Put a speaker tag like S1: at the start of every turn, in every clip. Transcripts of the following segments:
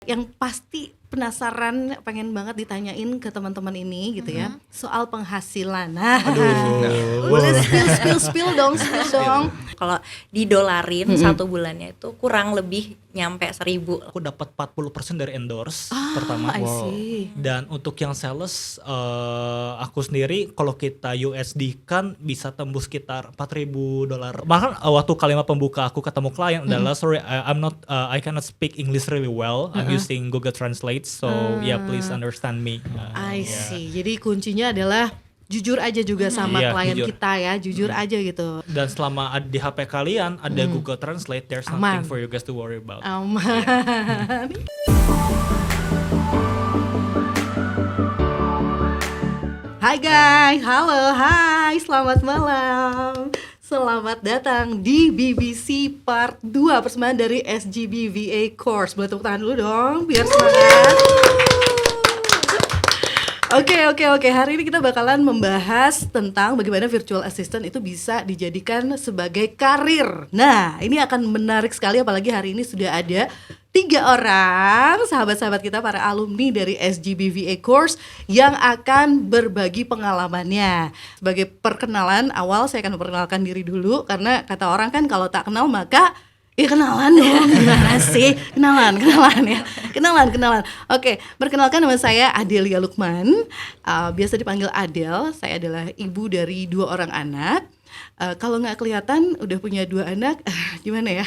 S1: Yang pasti penasaran, pengen banget ditanyain ke teman-teman ini gitu ya, soal penghasilan. Nah, boleh spill dong.
S2: Kalau didolarin satu bulannya itu kurang lebih nyampe 1.000.
S3: Aku dapat 40% dari endorse pertama.
S1: I see.
S3: Dan untuk yang sales, aku sendiri kalau kita USD kan bisa tembus sekitar $4.000. Bahkan waktu kalimat pembuka aku ketemu klien adalah sorry, I cannot speak English really well. I'm using Google Translate, so yeah, please understand me.
S1: I see. Jadi kuncinya adalah jujur aja juga sama
S3: Iya,
S1: klien
S3: jujur.
S1: kita ya, jujur aja gitu.
S3: Dan selama di HP kalian ada Google Translate, there's
S1: Aman.
S3: nothing for you guys to worry about.
S1: Aman. Hai guys, halo, hai, selamat malam. Selamat datang di BBC Part 2 persembahan dari SGB VA Course. Boleh tepuk tangan dulu dong, biar semangat. Oke. Hari ini kita bakalan membahas tentang bagaimana virtual assistant itu bisa dijadikan sebagai karir. Nah, ini akan menarik sekali apalagi hari ini sudah ada 3 orang sahabat-sahabat kita, para alumni dari SGB VA Course yang akan berbagi pengalamannya. Sebagai perkenalan awal, saya akan memperkenalkan diri dulu karena kata orang kan kalau tak kenal maka ya kenalan dong, gimana sih? Kenalan ya. Kenalan. Oke, perkenalkan nama saya Adelia Lukman. Biasa dipanggil Adel. Saya adalah ibu dari 2 orang anak. Kalau nggak kelihatan udah punya 2 anak, gimana ya?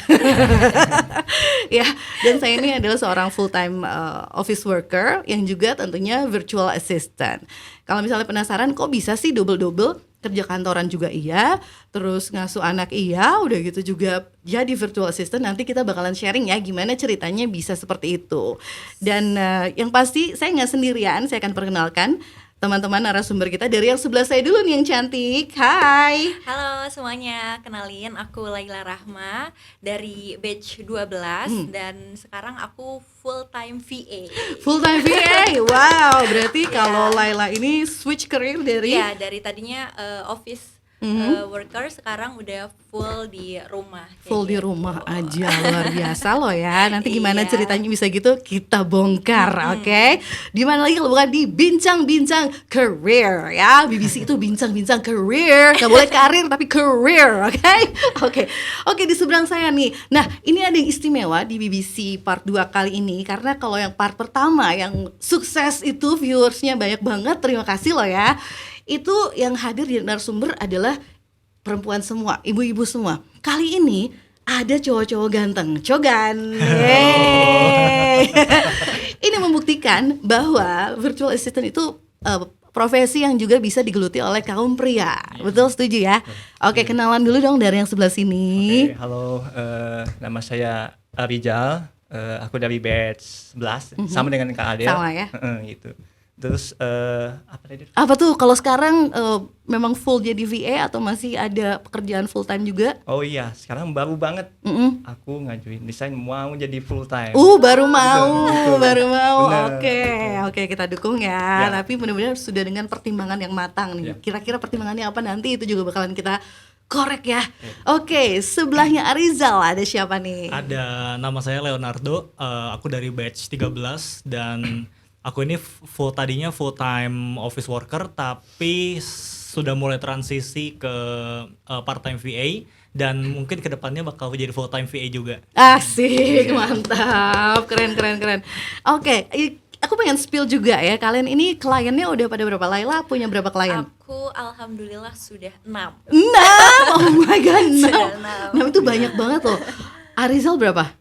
S1: Ya, dan saya ini adalah seorang full time office worker yang juga tentunya virtual assistant. Kalau misalnya penasaran kok bisa sih double kerja kantoran juga iya, terus ngasuh anak iya, udah gitu juga jadi virtual assistant. Nanti kita bakalan sharing ya gimana ceritanya bisa seperti itu. Dan yang pasti saya nggak sendirian, saya akan perkenalkan teman-teman narasumber kita. Dari yang sebelah saya dulu nih, yang cantik. Hai.
S2: Halo semuanya, kenalin aku Laila Rahma dari batch 12 dan sekarang aku full time VA.
S1: Full time VA. Wow, berarti kalau Laila ini switch career dari
S2: Iya, dari tadinya office worker sekarang udah full di rumah.
S1: full di
S2: Kayak gitu.
S1: rumah aja, luar biasa loh ya. Nanti gimana
S2: Iya.
S1: ceritanya bisa gitu kita bongkar, oke? Di mana lagi kalau bukan di bincang-bincang career ya. BBC itu bincang-bincang career, nggak boleh karir tapi career, oke. Di seberang saya nih. Nah, ini ada yang istimewa di BBC Part 2 kali ini karena kalau yang part pertama yang sukses itu viewersnya banyak banget, terima kasih loh ya. Itu yang hadir di narasumber adalah perempuan semua, ibu-ibu semua. Kali ini ada cowok-cowok ganteng, cogan. Yeay. Ini membuktikan bahwa virtual assistant itu profesi yang juga bisa digeluti oleh kaum pria. Betul, setuju ya? Oke, kenalan dulu dong dari yang sebelah sini.
S4: Oke, halo, nama saya Rizal, aku dari batch 11, sama dengan Kak Adel.
S1: Sama ya.
S4: Gitu. Terus apa tadi?
S1: Apa tuh kalau sekarang memang full jadi VA atau masih ada pekerjaan full time juga?
S4: Oh iya, sekarang baru banget aku ngajuin desain mau jadi full time.
S1: Baru mau.
S4: Bener.
S1: Oke, kita dukung ya.
S4: Ya.
S1: Tapi benar-benar sudah dengan pertimbangan yang matang nih.
S4: Ya.
S1: Kira-kira pertimbangannya apa nanti itu juga bakalan kita korek ya. Oke, sebelahnya Arizal ada siapa nih?
S3: Ada, nama saya Leonardo, aku dari batch 13 dan aku ini tadinya full time office worker tapi sudah mulai transisi ke part time VA dan mungkin kedepannya bakal jadi full time VA juga.
S1: Asik, mantap. Keren. Oke, aku pengen spill juga ya. Kalian ini kliennya udah pada berapa? Laila punya berapa klien?
S2: Aku alhamdulillah sudah 6.
S1: 6. Oh my god, 6.
S2: Sudah 6.
S1: 6 itu banyak banget loh. Arizal berapa?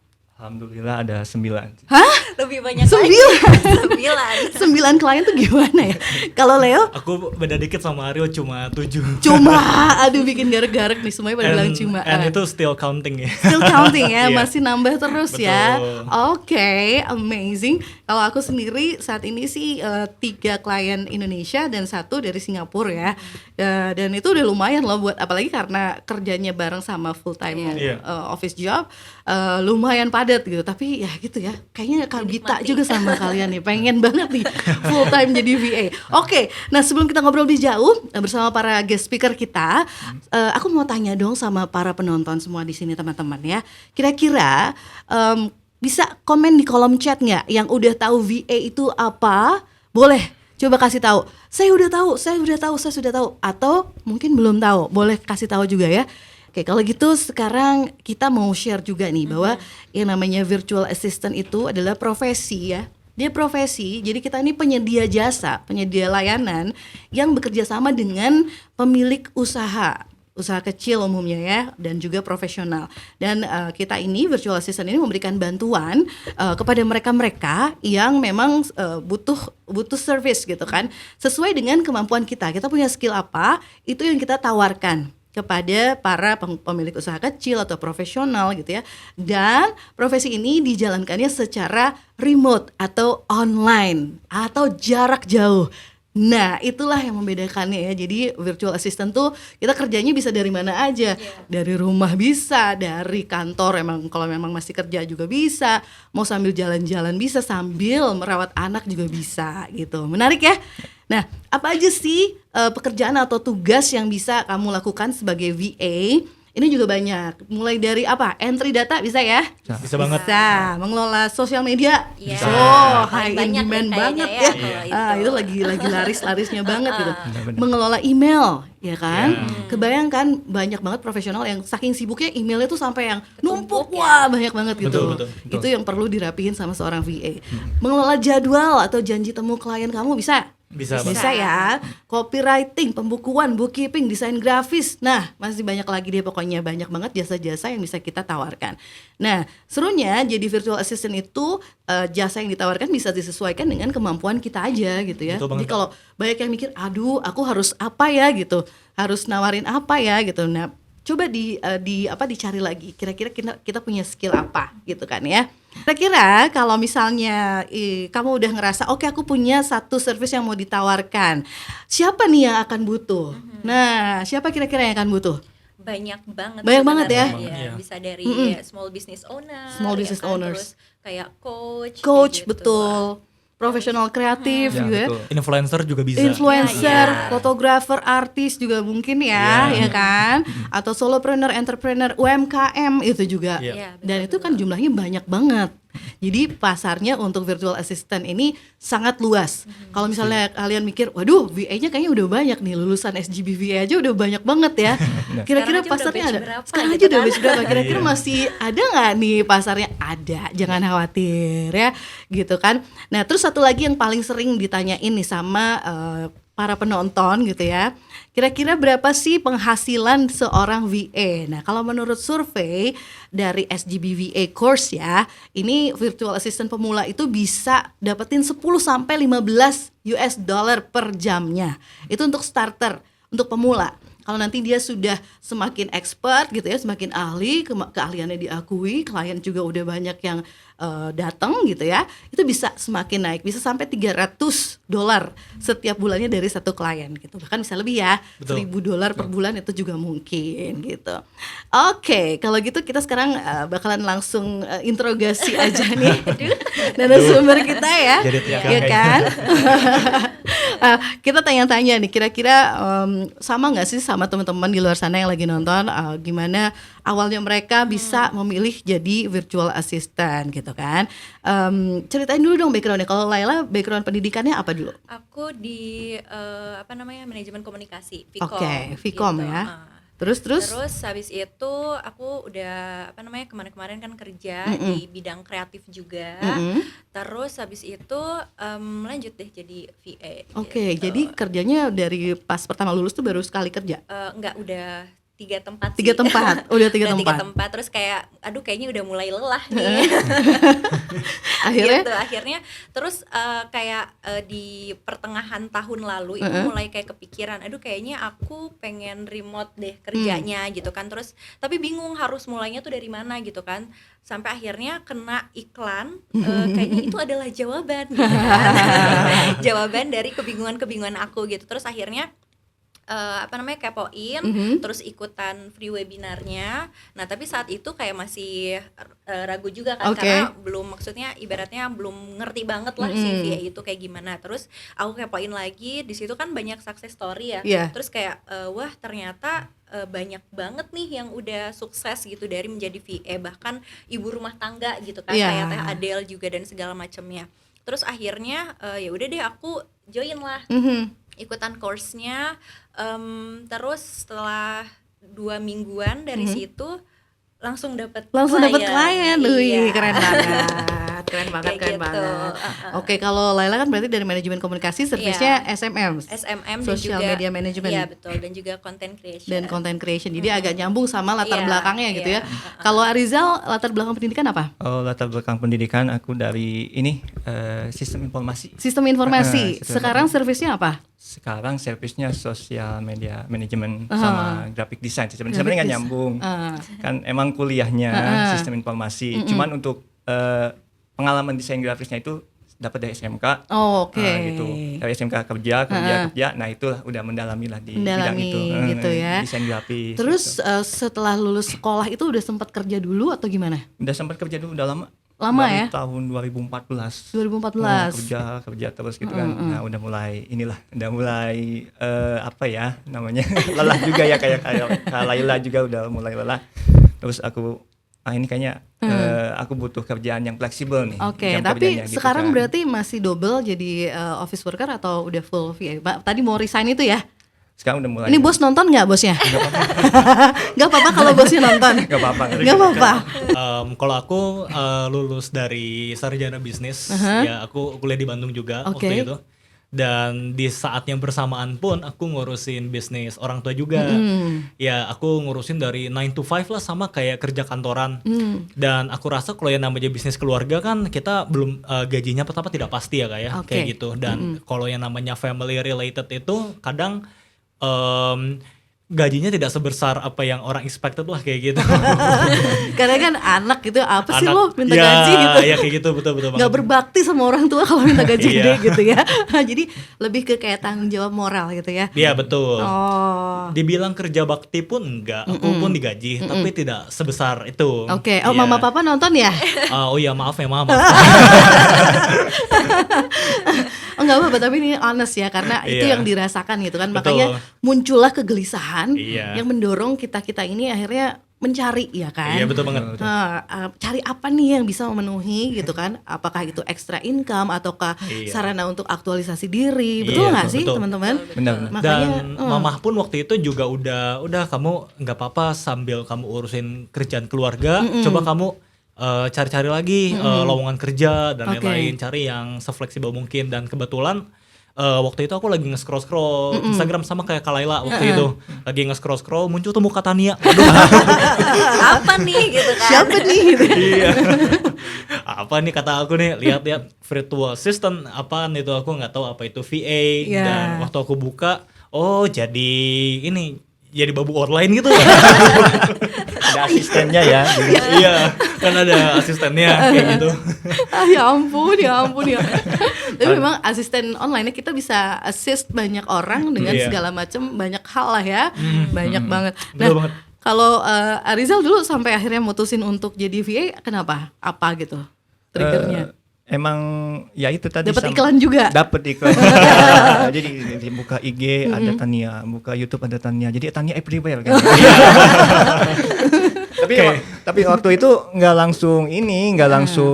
S4: Alhamdulillah ada 9.
S1: Hah?
S2: Lebih banyak
S1: 9?
S2: lagi.
S1: 9 klien tuh gimana ya? Kalau Leo?
S3: Aku beda dikit sama Aryo, cuma 7.
S1: Cuma, aduh bikin garek-garek nih, semuanya pada bilang cuma.
S3: And itu still counting ya.
S1: Still counting ya,
S3: Iya.
S1: masih nambah terus ya.
S3: Betul.
S1: Oke, amazing. Kalau aku sendiri saat ini sih 3 klien Indonesia dan 1 dari Singapura ya. Dan itu udah lumayan loh buat, apalagi karena kerjanya bareng sama full time
S3: Iya.
S1: office job, lumayan padat gitu. Tapi ya gitu ya, kayaknya Kak Gita
S2: Dinikmati.
S1: juga sama kalian nih, pengen banget nih full time jadi VA. Oke, nah sebelum kita ngobrol lebih jauh bersama para guest speaker kita, aku mau tanya dong sama para penonton semua di sini teman-teman ya. Kira-kira bisa komen di kolom chat nggak? Yang udah tahu VA itu apa? Boleh coba kasih tahu. Saya udah tahu, saya sudah tahu. Atau mungkin belum tahu, boleh kasih tahu juga ya. Oke, kalau gitu sekarang kita mau share juga nih bahwa yang namanya virtual assistant itu adalah profesi ya. Dia profesi, jadi kita ini penyedia jasa, penyedia layanan yang bekerja sama dengan pemilik usaha kecil umumnya ya, dan juga profesional. Dan kita ini virtual assistant ini memberikan bantuan kepada mereka-mereka yang memang butuh service gitu kan, sesuai dengan kemampuan kita. Kita punya skill apa, itu yang kita tawarkan kepada para pemilik usaha kecil atau profesional gitu ya. Dan profesi ini dijalankannya secara remote atau online atau jarak jauh. Nah, itulah yang membedakannya ya. Jadi virtual assistant tuh kita kerjanya bisa dari mana aja. Dari rumah bisa, dari kantor kalau memang masih kerja juga bisa, mau sambil jalan-jalan bisa, sambil merawat anak juga bisa gitu. Menarik ya? Nah, apa aja sih pekerjaan atau tugas yang bisa kamu lakukan sebagai VA? Ini juga banyak. Mulai dari apa? Entry data bisa ya?
S3: Bisa banget.
S1: Bisa. Mengelola sosial media.
S2: Iya.
S1: Oh, high
S2: Paling
S1: in
S2: banyak
S1: demand
S2: ya
S1: banget
S2: kayaknya
S1: ya.
S2: ya kalau
S1: Itu lagi larisnya banget gitu.
S4: Benar-benar.
S1: Mengelola email, ya kan? Kebayangkan banyak banget profesional yang saking sibuknya emailnya tuh sampai yang numpuk,
S2: Ketumpuk
S1: wah banyak banget gitu.
S3: Betul.
S1: Itu yang perlu dirapihin sama seorang VA. Mengelola jadwal atau janji temu klien kamu bisa.
S3: Bisa
S1: Bisa ya, copywriting, pembukuan, bookkeeping, desain grafis. Nah, masih banyak lagi deh, pokoknya banyak banget jasa-jasa yang bisa kita tawarkan. Nah, serunya jadi virtual assistant itu jasa yang ditawarkan bisa disesuaikan dengan kemampuan kita aja gitu ya.
S3: Betul banget,
S1: Jadi kalau banyak yang mikir, aduh aku harus apa ya gitu, harus nawarin apa ya gitu. Nah, coba dicari lagi, kira-kira kita punya skill apa gitu kan ya. Kira-kira kalau misalnya kamu udah ngerasa oke, aku punya satu service yang mau ditawarkan, siapa nih yang akan butuh? Nah, siapa kira-kira yang akan butuh?
S2: Banyak banget
S1: banget ya.
S2: sebenarnya.
S3: Iya.
S2: Bisa dari small business owner,
S1: Small business
S2: ya kan?
S1: owners.
S2: Terus kayak coach
S1: Coach,
S2: kayak gitu.
S1: betul, profesional kreatif
S4: Ya,
S1: juga ya.
S4: betul.
S3: Influencer juga bisa.
S1: Influencer,
S2: Iya.
S1: fotografer, artis juga mungkin ya, ya kan? Atau solopreneur, entrepreneur, UMKM itu juga.
S3: Iya.
S2: Iya,
S1: Dan itu kan jumlahnya banyak banget. Jadi pasarnya untuk virtual assistant ini sangat luas. Kalau misalnya kalian mikir, waduh, VA-nya kayaknya udah banyak nih, lulusan SGB VA aja udah banyak banget ya. Kira-kira
S2: Sekarang aja udah
S1: pasarnya
S2: batch
S1: ada.
S2: berapa
S1: Sekarang
S2: gitu
S1: aja udah
S2: kan?
S1: batch berapa? Kira-kira masih ada nggak nih pasarnya? Ada, jangan khawatir ya, gitu kan. Nah, terus satu lagi yang paling sering ditanyain nih sama para penonton gitu ya. Kira-kira berapa sih penghasilan seorang VA? Nah, kalau menurut survei dari SGB VA Course ya, ini virtual assistant pemula itu bisa dapetin 10 sampai 15 US dollar per jamnya. Itu untuk starter, untuk pemula. Kalau nanti dia sudah semakin expert gitu ya, semakin ahli, keahliannya diakui, klien juga udah banyak yang datang gitu ya, itu bisa semakin naik, bisa sampai 300 dolar setiap bulannya dari satu klien gitu. Bahkan bisa lebih ya,
S3: Betul.
S1: $1,000 per bulan itu juga mungkin gitu. Oke, kalau gitu kita sekarang bakalan langsung interogasi aja nih narasumber kita ya,
S3: Jadi
S1: ya kan? Kita tanya-tanya nih, kira-kira sama nggak sih sama teman-teman di luar sana yang lagi nonton, gimana awalnya mereka bisa memilih jadi virtual assistant gitu kan? Ceritain dulu dong backgroundnya. Kalau Laila background pendidikannya apa dulu?
S2: Aku di manajemen komunikasi, Vkom.
S1: Oke, Vkom
S2: gitu.
S1: ya. Terus
S2: Terus habis itu aku udah kemarin-kemarin kan kerja di bidang kreatif juga. Terus habis itu lanjut deh jadi VA.
S1: Oke,
S2: gitu.
S1: jadi kerjanya dari pas pertama lulus tuh baru sekali kerja?
S2: Enggak, udah 3 tempat
S1: Tiga
S2: sih.
S1: tempat, udah tiga
S2: Udah
S1: tempat.
S2: 3 tempat, terus kayak aduh kayaknya udah mulai lelah nih.
S1: Akhirnya?
S2: Gitu, akhirnya terus kayak di pertengahan tahun lalu itu mulai kayak kepikiran, aduh kayaknya aku pengen remote deh kerjanya gitu kan. Terus tapi bingung harus mulainya tuh dari mana gitu kan. Sampai akhirnya kena iklan, kayaknya itu adalah jawaban gitu kan. Jawaban dari kebingungan-kebingungan aku gitu. Terus akhirnya kepoin, terus ikutan free webinarnya. Nah tapi saat itu kayak masih ragu juga kan, karena belum, maksudnya ibaratnya belum ngerti banget lah si VA itu kayak gimana. Terus aku kepoin lagi, di situ kan banyak success story ya. Terus kayak wah ternyata banyak banget nih yang udah sukses gitu dari menjadi VA, bahkan ibu rumah tangga gitu kan, kayak Teh Adele juga dan segala macamnya. Terus akhirnya ya udah deh aku join lah, ikutan course-nya. Terus setelah 2 mingguan dari situ langsung dapat
S1: klien. Wih, keren
S2: Kayak
S1: banget.
S2: gitu.
S1: Oke, kalau Laila kan berarti dari manajemen komunikasi, servisnya SMM social
S2: dan juga
S1: media management.
S2: Iya betul, dan juga content creation.
S1: Jadi agak nyambung sama latar
S2: Iya,
S1: belakangnya gitu
S2: iya.
S1: ya. Kalau Arizal latar belakang pendidikan apa?
S4: Latar belakang pendidikan aku dari ini sistem informasi.
S1: Sistem informasi.
S4: Sistem
S1: Sekarang servisnya apa?
S4: Sekarang servisnya sosial media manajemen sama graphic design. Sebenarnya nggak nyambung. Kan emang kuliahnya sistem informasi. Cuman untuk pengalaman desain grafisnya itu dapat dari SMK. Gitu. Dari SMK kerja. Nah itulah udah mendalami lah di bidang itu.
S1: Gitu ya.
S4: Desain grafis.
S1: Terus
S4: gitu.
S1: Setelah lulus sekolah itu udah sempat kerja dulu atau gimana?
S4: Udah sempat kerja dulu, udah lama.
S1: Lama
S4: Baru
S1: ya?
S4: Tahun 2014.
S1: 2014.
S4: Kerja terus gitu kan. Nah, udah mulai lelah juga ya, kayak Laila juga udah mulai lelah. Terus aku ini kayaknya aku butuh kerjaan yang fleksibel nih.
S1: Oke,
S4: jam
S1: tapi
S4: kerjanya gitu
S1: sekarang
S4: kan.
S1: berarti masih double jadi office worker atau udah full VA? Tadi mau resign itu ya?
S4: Sekarang udah mulai.
S1: Ini bos nonton nggak bosnya? Nggak apa-apa kalau bosnya nonton.
S4: Nggak apa-apa.
S1: Nggak apa-apa.
S3: Kalau aku lulus dari sarjana bisnis, ya aku kuliah di Bandung juga waktu itu. Dan di saat yang bersamaan pun aku ngurusin bisnis orang tua juga. Ya aku ngurusin dari 9 to 5 lah, sama kayak kerja kantoran. Dan aku rasa kalau yang namanya bisnis keluarga kan kita belum gajinya pertama tidak pasti ya kayak gitu. Dan kalau yang namanya family related itu kadang gajinya tidak sebesar apa yang orang expected lah kayak gitu.
S1: Karena kan anak gitu, apa sih
S3: Anak,
S1: lo minta gaji gitu.
S3: Ya kayak gitu, betul
S1: Nggak
S3: banget.
S1: berbakti sama orang tua kalau minta gaji gede gitu ya. Jadi lebih ke kayak tanggung jawab moral gitu ya.
S3: Iya betul.
S1: Oh.
S3: Dibilang kerja bakti pun enggak, aku pun digaji, tapi tidak sebesar itu.
S1: Oke.
S3: Iya.
S1: Mama papa nonton ya?
S3: Oh iya maaf ya mama.
S1: Enggak apa-apa, tapi ini honest ya, karena itu yang dirasakan gitu kan.
S3: Betul.
S1: Makanya muncullah kegelisahan
S3: Iya.
S1: yang mendorong kita-kita ini akhirnya mencari ya kan.
S3: Iya betul banget.
S1: Cari apa nih yang bisa memenuhi gitu kan. Apakah itu extra income ataukah sarana untuk aktualisasi diri. Betul nggak sih
S3: betul.
S1: teman-teman?
S4: Benar.
S1: Makanya
S3: Dan mamah pun waktu itu juga udah kamu nggak apa-apa sambil kamu urusin kerjaan keluarga, coba kamu cari-cari lagi lowongan kerja dan lain-lain, cari yang sefleksibel mungkin. Dan kebetulan waktu itu aku lagi nge-scroll Instagram sama kayak Kak Laila waktu itu lagi nge-scroll muncul tuh muka Tania. Aduh,
S2: Apa nih gitu kan?
S1: siapa nih gitu.
S3: iya. Apa nih kata aku nih, lihat virtual assistant apaan itu, aku nggak tahu apa itu VA. Dan waktu aku buka, oh jadi ini jadi babu online gitu.
S4: Ada asistennya ya.
S3: Iya, kan ada asistennya kayak gitu.
S1: Ya ampun. Tapi memang asisten online kita bisa assist banyak orang dengan segala macam, banyak hal lah ya. Banyak banget.
S3: Betul banget.
S1: Kalau Arizal dulu sampai akhirnya mutusin untuk jadi VA, kenapa? Apa gitu triggernya?
S4: Emang ya itu tadi
S1: Dapat iklan juga?
S4: Dapat iklan. Jadi buka IG ada Tania, buka YouTube ada Tania. Jadi Tania everywhere kan. Tapi waktu itu nggak langsung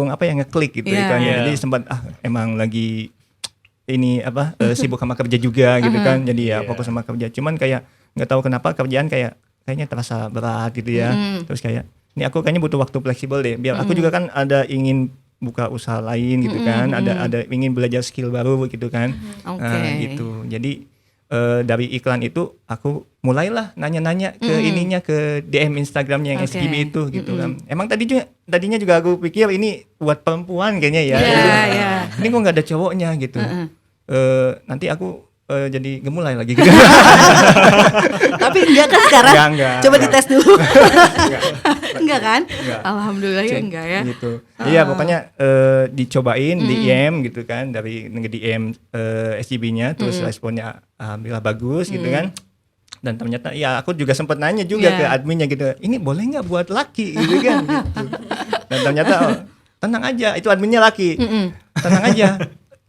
S4: ngeklik gitu kan. Jadi sempat emang lagi ini sibuk sama kerja juga gitu kan. Jadi ya fokus sama kerja. Cuman kayak nggak tahu kenapa kerjaan kayaknya terasa berat gitu ya. Terus kayak ini aku kayaknya butuh waktu fleksibel deh. Biar aku juga kan ada ingin buka usaha lain gitu kan, ada ingin belajar skill baru gitu kan. Gitu. Jadi dari iklan itu aku mulailah nanya-nanya ke ininya, ke DM Instagramnya yang SGB itu gitu kan. Emang tadinya juga aku pikir ini buat perempuan kayaknya ya. Ini kok nggak ada cowoknya gitu. Nanti aku jadi gemulai lagi gitu.
S1: Tapi enggak kan sekarang?
S4: Enggak.
S1: Coba dites dulu. Enggak kan?
S4: Enggak.
S1: Alhamdulillah ya enggak ya.
S4: Gitu. Iya pokoknya dicobain DM gitu kan, dari nge-DM SGB-nya, terus responnya alhamdulillah bagus gitu kan. Dan ternyata ya aku juga sempat nanya juga ke adminnya gitu, ini boleh nggak buat laki gitu kan gitu. Dan ternyata tenang aja, itu adminnya laki, tenang aja,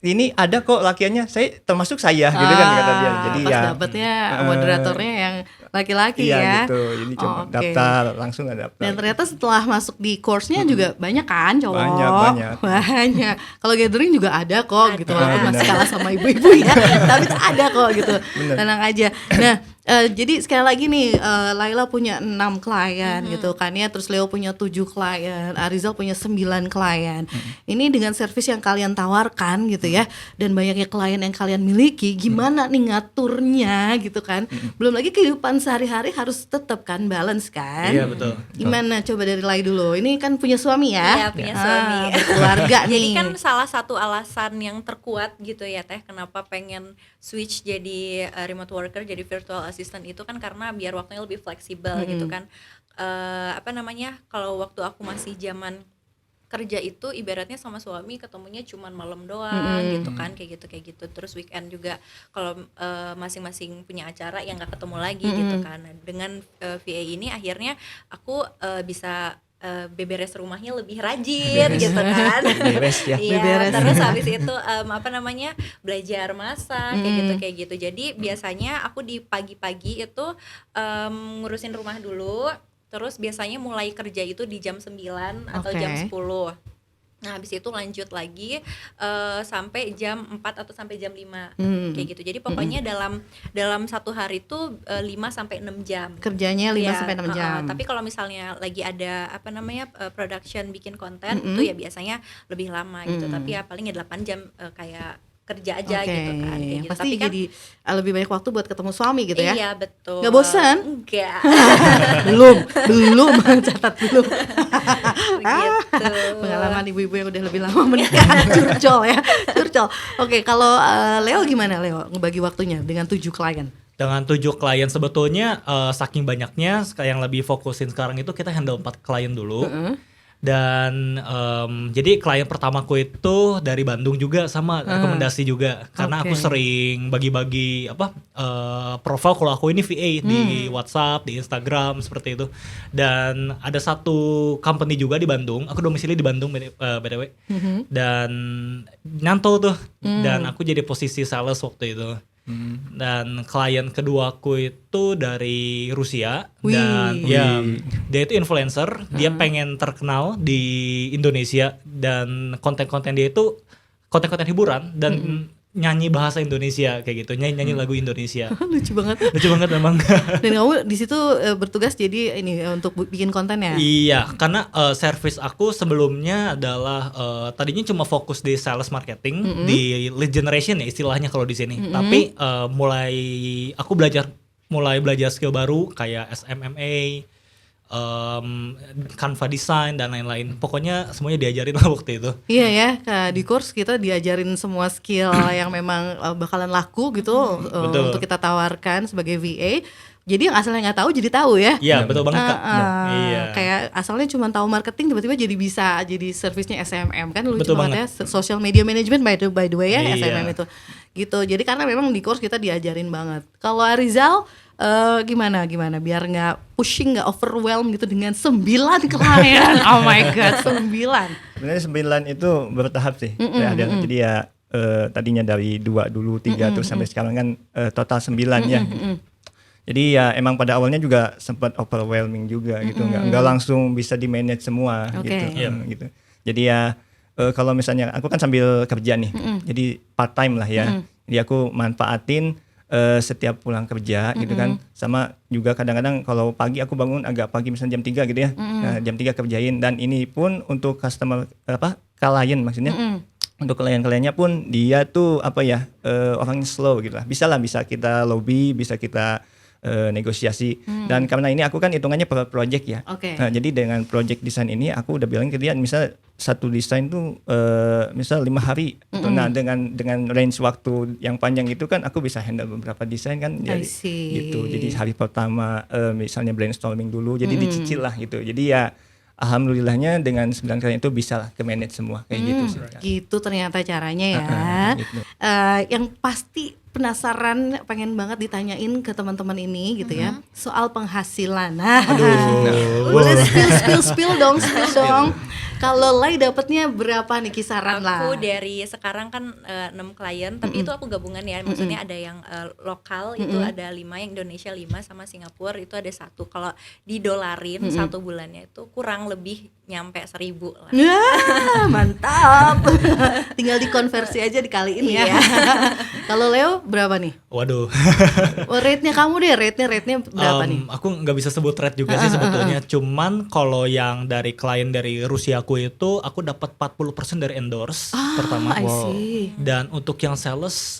S4: ini ada kok lakiannya, saya termasuk saya gitu kan kata dia. Jadi
S1: pas
S4: ya
S1: dapetnya moderatornya yang laki-laki
S4: iya
S1: ya.
S4: gitu, jadi coba
S1: Oke.
S4: daftar langsung ada daftar.
S1: Dan ternyata setelah masuk di course-nya juga banyak kan cowok.
S4: Banyak.
S1: Banyak. Kalau gathering juga ada kok gitu, walaupun masih
S4: benar.
S1: kalah sama ibu-ibu ya. Tapi itu ada kok gitu. Tenang aja. Nah, jadi sekali lagi nih Laila punya 6 klien gitu kan ya, terus Leo punya 7 klien, Arizal punya 9 klien. Ini dengan service yang kalian tawarkan gitu ya, dan banyaknya klien yang kalian miliki, gimana nih ngaturnya gitu kan. Belum lagi kehidupan sehari-hari harus tetap kan balance kan.
S3: Iya betul.
S1: Gimana coba dari Lai dulu. Ini kan punya suami ya?
S2: Iya, punya suami.
S1: Berkeluarga nih.
S2: Jadi kan salah satu alasan yang terkuat gitu ya Teh, kenapa pengen switch jadi remote worker, jadi virtual assistant itu kan karena biar waktunya lebih fleksibel gitu kan. Kalau waktu aku masih zaman kerja itu ibaratnya sama suami ketemunya cuman malam doang gitu kan, kayak gitu. Terus weekend juga kalau masing-masing punya acara ya nggak ketemu lagi gitu kan. Nah, dengan VA ini akhirnya aku bisa beberes rumahnya lebih rajin gitu kan.
S4: Beberes ya.
S2: Iya,
S1: Beberes.
S2: terus habis itu belajar masak kayak gitu. Jadi biasanya aku di pagi-pagi itu ngurusin rumah dulu. Terus biasanya mulai kerja itu di jam 9 atau jam 10. Nah, habis itu lanjut lagi sampai jam 4 atau sampai jam 5. Kayak gitu. Jadi pokoknya dalam satu hari itu 5 sampai 6 jam.
S1: Kerjanya 5
S2: Ya,
S1: sampai 6 jam.
S2: tapi kalau misalnya lagi ada production bikin konten itu ya biasanya lebih lama gitu. Tapi ya paling ya 8 jam kayak kerja aja gitu kan. Kayak gitu.
S1: Pasti
S2: Tapi kan
S1: jadi lebih banyak waktu buat ketemu suami gitu ya.
S2: iya betul.
S1: Nggak bosan?
S2: Enggak.
S1: belum catat belum.
S2: Begitu.
S1: Pengalaman ibu-ibu yang udah lebih lama menikah. curcol. Oke, kalau Leo gimana Leo ngebagi waktunya dengan 7 klien?
S3: Dengan 7 klien sebetulnya saking banyaknya yang lebih fokusin sekarang itu kita handle 4 klien dulu. Dan jadi klien pertamaku itu dari Bandung juga, sama rekomendasi juga karena aku sering bagi-bagi profil kalau aku ini VA di WhatsApp, di Instagram seperti itu. Dan ada satu company juga di Bandung, aku domisili di Bandung BTW. Dan nyantol tuh, dan aku jadi posisi sales waktu itu. Dan klien keduaku itu dari Rusia. Dan ya dia itu influencer, dia pengen terkenal di Indonesia, dan konten-konten dia itu konten-konten hiburan dan nyanyi bahasa Indonesia kayak gitu, nyanyi lagu Indonesia.
S1: Lucu banget.
S3: Lucu banget memang.
S1: Dan kamu di situ bertugas jadi ini untuk bikin konten ya?
S3: Iya, karena service aku sebelumnya adalah tadinya cuma fokus di sales marketing, di lead generation ya istilahnya kalau di sini. Tapi aku mulai belajar skill baru kayak SMMA, Canva design dan lain-lain. Pokoknya semuanya diajarin lah waktu itu.
S1: Iya ya, di course kita diajarin semua skill yang memang bakalan laku gitu untuk kita tawarkan sebagai VA. Jadi yang asalnya nggak tahu jadi tahu ya.
S3: Iya, betul banget Kak. Iya.
S1: Kayak asalnya cuma tahu marketing, tiba-tiba jadi bisa jadi servisnya SMM kan, lucu
S3: Betul
S1: banget ya. Social media management by the way ya,
S3: Iya.
S1: SMM itu. Gitu. Jadi karena memang di course kita diajarin banget. Kalau Arizal gimana biar nggak pushing, nggak overwhelm gitu dengan 9 klien. Oh my god, 9.
S4: Sebenarnya 9 itu bertahap sih. Jadi ya tadinya dari 2 dulu, 3 terus sampai sekarang kan total 9 ya. Jadi ya emang pada awalnya juga sempat overwhelming juga gitu, nggak langsung bisa di manage semua gitu. Jadi ya kalau misalnya aku kan sambil kerja nih, jadi part time lah ya. Jadi aku manfaatin setiap pulang kerja gitu kan, sama juga kadang-kadang kalau pagi aku bangun agak pagi misalnya jam 3 gitu ya. Nah, jam 3 kerjain, dan ini pun untuk customer klien maksudnya. Untuk klien-kliennya pun dia tuh orangnya slow gitu lah. Bisa kita lobby, bisa kita negosiasi. Dan karena ini aku kan hitungannya per project ya. Nah, jadi dengan project desain ini aku udah bilang ke dia, misal satu desain tuh misal 5 hari. Nah, dengan range waktu yang panjang itu kan aku bisa handle beberapa desain kan. Jadi gitu. Jadi hari pertama misalnya brainstorming dulu, jadi dicicil lah gitu. Jadi ya alhamdulillahnya dengan 9 klien itu bisa lah ke manage semua kayak gitu sih.
S1: Gitu ternyata caranya ya.
S4: Gitu.
S1: Yang pasti penasaran, pengen banget ditanyain ke teman-teman ini gitu ya, soal penghasilan. Nah, boleh spill dong. Kalau Lai dapatnya berapa nih kisaran lah?
S2: Aku dari sekarang kan 6 klien, tapi itu aku gabungan ya. Maksudnya ada yang lokal itu ada 5, yang Indonesia 5, sama Singapura itu ada 1. Kalau didolarin 1 bulannya itu kurang lebih nyampe 1.000 lah.
S1: Ya, mantap. Tinggal dikonversi aja dikaliin ya. Kalau Leo berapa nih?
S3: Waduh.
S1: Rate-nya kamu deh, rate-nya berapa nih?
S3: Aku nggak bisa sebut rate juga sih sebetulnya. Cuman kalau yang dari klien dari Rusia itu aku dapat 40% dari endorse pertama.
S1: I see.
S3: Dan untuk yang sales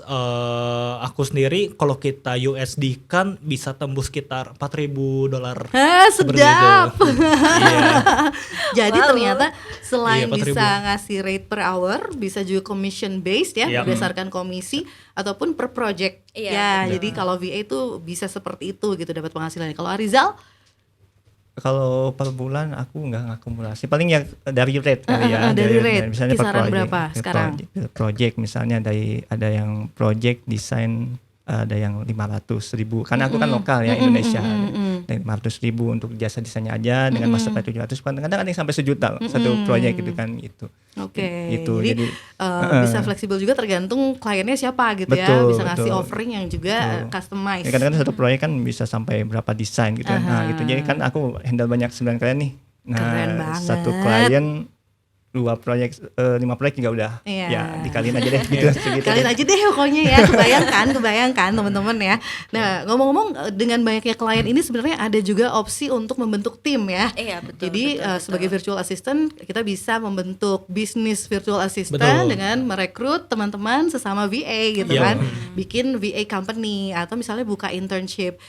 S3: aku sendiri kalau kita USD kan bisa tembus sekitar $4.000.
S1: Sedap.
S3: Iya.
S1: Jadi
S2: Wow.
S1: ternyata selain
S3: 4.000.
S1: bisa ngasih rate per hour, bisa juga commission based ya,
S3: Iya.
S1: berdasarkan komisi ataupun per project.
S2: Iya,
S1: Ya,
S2: betul.
S1: jadi kalau VA itu bisa seperti itu gitu dapat penghasilannya. Kalau Arizal
S4: Kalau per bulan aku nggak ngakumulasi, paling ya dari rate kali ya.
S1: dari rate.
S4: Misalnya per
S1: Kisaran
S4: project.
S1: berapa
S4: Per
S1: sekarang?
S4: project misalnya ada yang project desain ada yang 500.000 karena aku kan lokal ya Indonesia, dan 500.000 untuk jasa desainnya aja dengan masternya 700, kadang-kadang ada yang sampai 1 juta loh, satu project gitu kan gitu.
S1: Oke,
S4: Gitu,
S1: jadi bisa fleksibel juga tergantung kliennya siapa gitu ya,
S4: Betul,
S1: bisa ngasih
S4: betul.
S1: offering yang juga customize.
S4: Ya, kadang-kadang satu proyek kan bisa sampai berapa desain gitu kan. Nah, gitu. Jadi kan aku handle banyak 9 klien nih. Nah,
S1: Keren banget.
S4: satu klien 5 proyek juga udah.
S1: Iya.
S4: Ya, dikaliin aja deh gitu segitu.
S1: Kalian aja deh pokoknya ya, kebayangkan teman-teman ya. Nah, ngomong-ngomong dengan banyaknya klien ini sebenarnya ada juga opsi untuk membentuk tim ya.
S2: Iya, betul.
S1: Jadi
S2: betul.
S1: sebagai virtual assistant kita bisa membentuk bisnis virtual assistant
S3: Betul.
S1: dengan merekrut teman-teman sesama VA gitu
S3: Iya.
S1: kan, bikin VA company atau misalnya buka internship.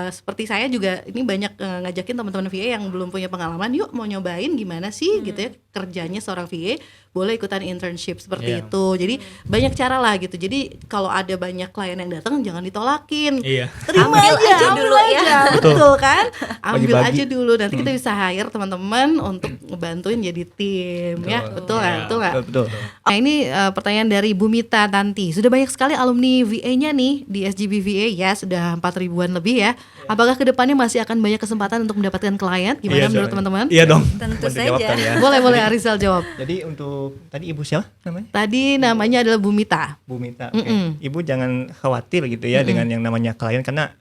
S1: Seperti saya juga ini banyak ngajakin teman-teman VA yang belum punya pengalaman, yuk mau nyobain gimana sih gitu ya kerjanya seorang VA, boleh ikutan internship seperti
S3: Iya.
S1: itu. Jadi banyak cara lah gitu. Jadi kalau ada banyak klien yang datang jangan ditolakin.
S3: Iya.
S1: Terima
S2: Ambil aja
S1: ambil
S2: dulu ya.
S1: aja. Betul kan? Ambil
S4: Bagi-bagi.
S1: aja dulu, nanti kita bisa hire teman-teman untuk ngebantuin jadi tim ya. Betul nggak?
S3: Iya.
S1: Betul nggak?
S4: Betul.
S1: Nah, ini pertanyaan dari Bumita Tanti. Sudah banyak sekali alumni VA-nya nih di SGB VA ya, sudah 4.000-an lebih ya. Apakah kedepannya masih akan banyak kesempatan untuk mendapatkan klien? Gimana
S3: Iya,
S1: menurut
S3: Joy.
S1: teman-teman?
S3: Iya dong.
S2: Tentu
S4: Bantu jawab
S2: saja.
S4: kali ya.
S1: Boleh Arizal jawab.
S4: Jadi untuk tadi ibu siapa namanya?
S1: Tadi namanya adalah Bumita.
S4: Bu Mita. Oke. Ibu jangan khawatir gitu ya dengan yang namanya klien karena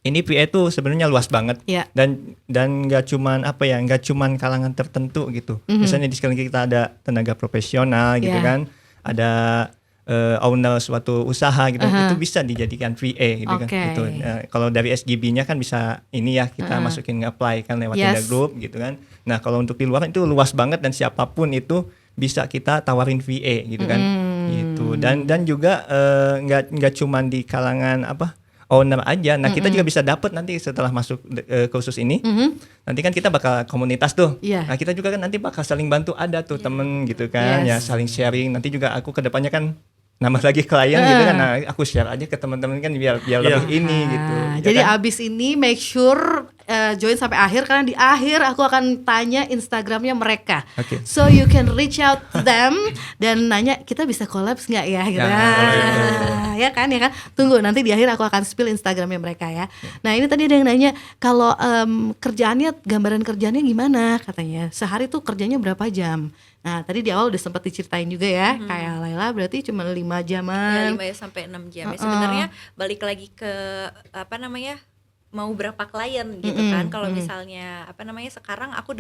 S4: ini PA itu sebenarnya luas banget.
S1: Iya.
S4: Dan nggak cuman nggak cuman kalangan tertentu gitu. Misalnya di sekeliling kita ada tenaga profesional gitu
S1: Iya.
S4: kan, ada owner suatu usaha gitu, itu bisa dijadikan VA gitu kan.
S1: Oke.
S4: Gitu. Kalau dari SGB-nya kan bisa ini ya kita masukin nge-apply kan lewat Tenda
S1: Yes.
S4: Group gitu kan. Nah kalau untuk di luar itu luas banget dan siapapun itu bisa kita tawarin VA gitu kan. Gitu. Dan juga nggak cuman di kalangan owner aja. Nah, kita juga bisa dapat nanti setelah masuk kursus ini. Nanti kan kita bakal komunitas tuh.
S1: Iya.
S4: Nah, kita juga kan nanti bakal saling bantu, ada tuh temen gitu kan, ya
S1: Yes.
S4: saling sharing. Nanti juga aku kedepannya kan nambah lagi klien gitu kan. Nah, aku share aja ke teman-teman kan biar lebih ini gitu.
S1: Nah,
S4: Ya
S1: jadi
S4: kan?
S1: abis ini make sure join sampai akhir karena di akhir aku akan tanya Instagramnya mereka.
S4: Oke.
S1: So you can reach out to them dan nanya kita bisa collabs nggak ya gitu.
S4: Nah,
S1: Ya kan. Tunggu nanti di akhir aku akan spill Instagramnya mereka ya. Nah ini tadi ada yang nanya kalau gambaran kerjaannya gimana katanya. Sehari tuh kerjanya berapa jam? Nah tadi di awal udah sempat diceritain juga ya. Kayak Laila berarti cuma 5
S2: Ya,
S1: jaman.
S2: 5 sampai 6 jam. Ya, sebenarnya balik lagi ke mau berapa klien gitu kan. Kalau misalnya sekarang aku